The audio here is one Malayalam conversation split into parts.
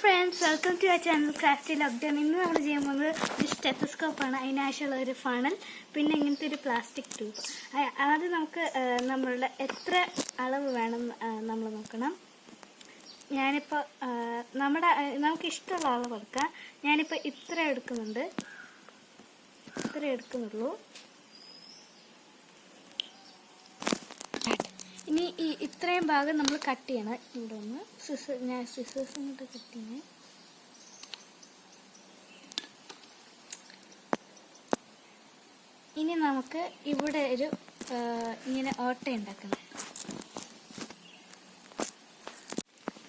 Friends, welcome to our channel crafty lockdown. ഇന്ന് നമ്മൾ ചെയ്യാൻ പോകുന്നത് ഒരു സ്റ്റെത്തസ്കോപ്പാണ്. അതിനാവശ്യമുള്ള ഒരു ഫണൽ, പിന്നെ ഇങ്ങനത്തെ ഒരു പ്ലാസ്റ്റിക് ട്യൂബ്. ആദ്യം നമുക്ക് നമ്മളുടെ എത്ര അളവ് വേണം നമ്മൾ നോക്കണം. ഞാനിപ്പോൾ നമുക്ക് ഇഷ്ടമുള്ള അളവ് എടുക്കാം. ഞാനിപ്പോൾ ഇത്ര എടുക്കുന്നുള്ളൂ. ഇനി ഈ ഇത്രയും ഭാഗം നമ്മൾ കട്ട് ചെയ്യണം. ഇവിടെ ഒന്ന് ഞാൻ സിസേഴ്സ് കൊണ്ട് കട്ട് ചെയ്യണേ. ഇനി നമുക്ക് ഇവിടെ ഒരു ഇങ്ങനെ ഓട്ട ഉണ്ടാക്കണം.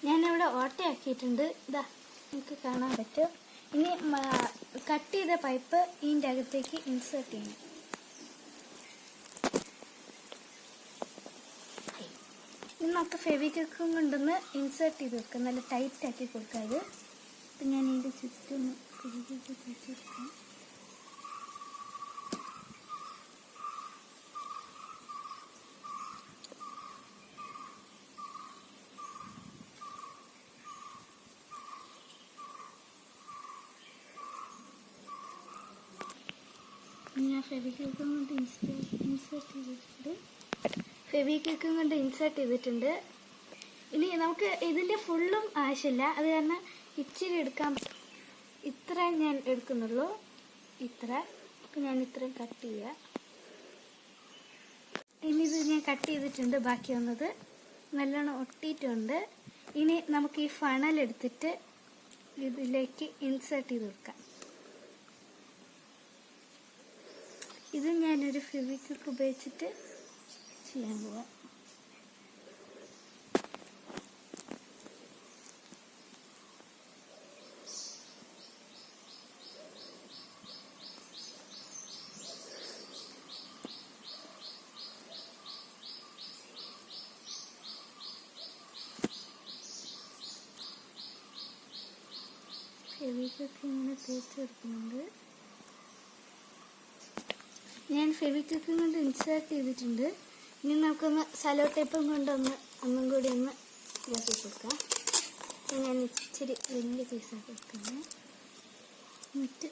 ഞാനിവിടെ ഓട്ടയാക്കിയിട്ടുണ്ട്. ഇതാ നമുക്ക് കാണാൻ പറ്റും. ഇനി കട്ട് ചെയ്ത പൈപ്പ് ഇതിൻ്റെ അകത്തേക്ക് ഇൻസേർട്ട് ചെയ്യണം. ഇനി നമുക്ക് ഫെവിക്വിക്കും കൊണ്ടൊന്ന് ഇൻസേർട്ട് ചെയ്ത് വെക്കാം. നല്ല ടൈറ്റ് ആക്കി കൊടുക്കാം. ഇത് അപ്പം ഞാൻ ഇതിൻ്റെ ചുറ്റും ഒന്ന് ഫെവിക്വിക്ക് തേച്ച് കൊടുക്കാം. ഞാൻ ഫെവിക്വിക്കും കൊണ്ട് ഇൻസേർട്ട് ചെയ്തിട്ടുണ്ട്. ഇനി നമുക്ക് ഇതിൻ്റെ ഫുള്ളും ആവശ്യമില്ല, അത് കാരണം ഇച്ചിരി എടുക്കാൻ. ഇത്ര ഞാൻ എടുക്കുന്നുള്ളൂ. അപ്പം ഞാൻ ഇത്രയും കട്ട് ചെയ്യുക. ഇനി ഇത് ഞാൻ കട്ട് ചെയ്തിട്ടുണ്ട്. ബാക്കി വന്നത് നല്ലോണം ഒട്ടിയിട്ടുണ്ട്. ഇനി നമുക്ക് ഈ ഫണൽ എടുത്തിട്ട് ഇതിലേക്ക് ഇൻസേർട്ട് ചെയ്ത് കൊടുക്കാം. ഇത് ഞാനൊരു ഫെവിക്വിക്ക് ഉപയോഗിച്ചിട്ട് ചെയ്യാൻ പോവാം. ഫെവിക്വിക്ക് ഇങ്ങനെ തേച്ച് കൊടുക്കുന്നുണ്ട്. ഞാൻ ഫെവിക്വിക്ക് കൊണ്ട് ഇൻസേർട്ട് ചെയ്തിട്ടുണ്ട്. ഇനി നമുക്കൊന്ന് സലോ ടേപ്പും കൊണ്ടൊന്നും കൂടി ഒന്ന് ഇതാക്കി കൊടുക്കാം. ഞാൻ ഇച്ചിരി വലിയ പീസാക്കി കൊടുക്കുന്നത്. എന്നിട്ട്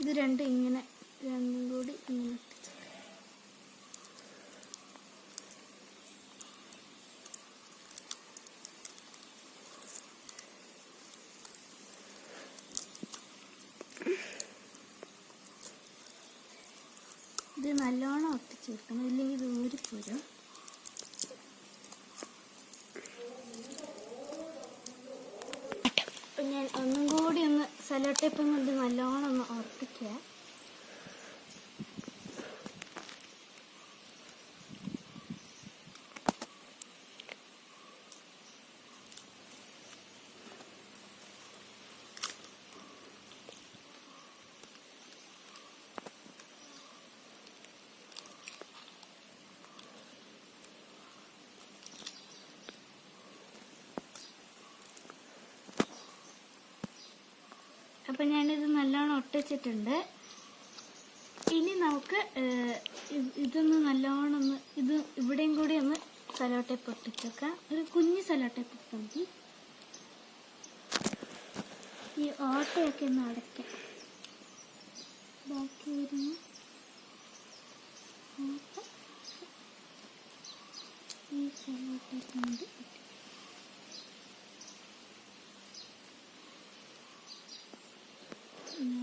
ഇത് രണ്ടും കൂടി ഇങ്ങനെ ഒട്ടിച്ചു. ഇത് നല്ലോണം ഒട്ടിച്ചു കൊടുക്കണം, ഇല്ലെങ്കിൽ ഇത് ഊരിപ്പോരും. അപ്പം ഞാൻ ഒന്നും കൂടി ഒന്ന് സെല്ലോ ടേപ്പും കൊണ്ട് നല്ലോണം ഒന്ന് ഉറപ്പിക്കുക. അപ്പം ഞാനിത് നല്ലോണം ഒട്ടിച്ചിട്ടുണ്ട്. ഇനി നമുക്ക് ഇതൊന്ന് നല്ലോണം ഇത് ഇവിടെയും കൂടി ഒന്ന് സെല്ലോ ടേപ്പ് ഒട്ടിച്ചേക്കാം. ഒരു കുഞ്ഞ് സെല്ലോ ടേപ്പ് ഇട്ടാൽ മതി. ഈ ഓട്ടയൊക്കെ ഒന്ന് അടയ്ക്കാം. ബാക്കി വരുന്ന ഓട്ട ഈ സെല്ലോ ടേപ്പ് കൊണ്ട്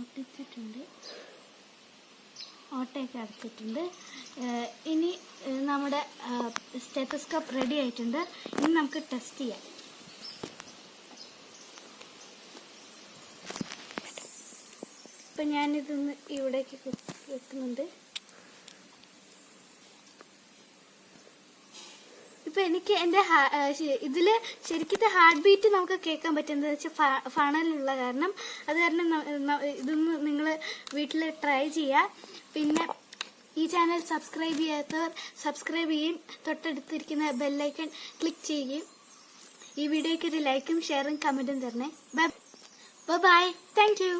ഒട്ടിച്ചിട്ടുണ്ട്. ഓട്ടയൊക്കെ അടച്ചിട്ടുണ്ട്. ഇനി നമ്മുടെ സ്റ്റെത്തസ്കോപ്പ് റെഡി ആയിട്ടുണ്ട്. ഇനി നമുക്ക് ടെസ്റ്റ് ചെയ്യാം. ഇപ്പം ഞാനിതൊന്ന് ഇവിടേക്ക് വെക്കുന്നുണ്ട്. ഇപ്പം എനിക്ക് എൻ്റെ ഇതിൽ ശരിക്കത്തെ ഹാർട്ട് ബീറ്റ് നമുക്ക് കേൾക്കാൻ പറ്റുന്നത് വെച്ചാൽ ഫണലുള്ള കാരണം. അത് കാരണം ഇതൊന്ന് നിങ്ങൾ വീട്ടിൽ ട്രൈ ചെയ്യുക. പിന്നെ ഈ ചാനൽ സബ്സ്ക്രൈബ് ചെയ്യാത്തവർ സബ്സ്ക്രൈബ് ചെയ്യും. തൊട്ടടുത്തിരിക്കുന്ന ബെല്ലൈക്കൺ ക്ലിക്ക് ചെയ്യുകയും ഈ വീഡിയോയ്ക്ക് ഒരു ലൈക്കും ഷെയറും കമൻറ്റും തരണേ. ബൈ. Thank you.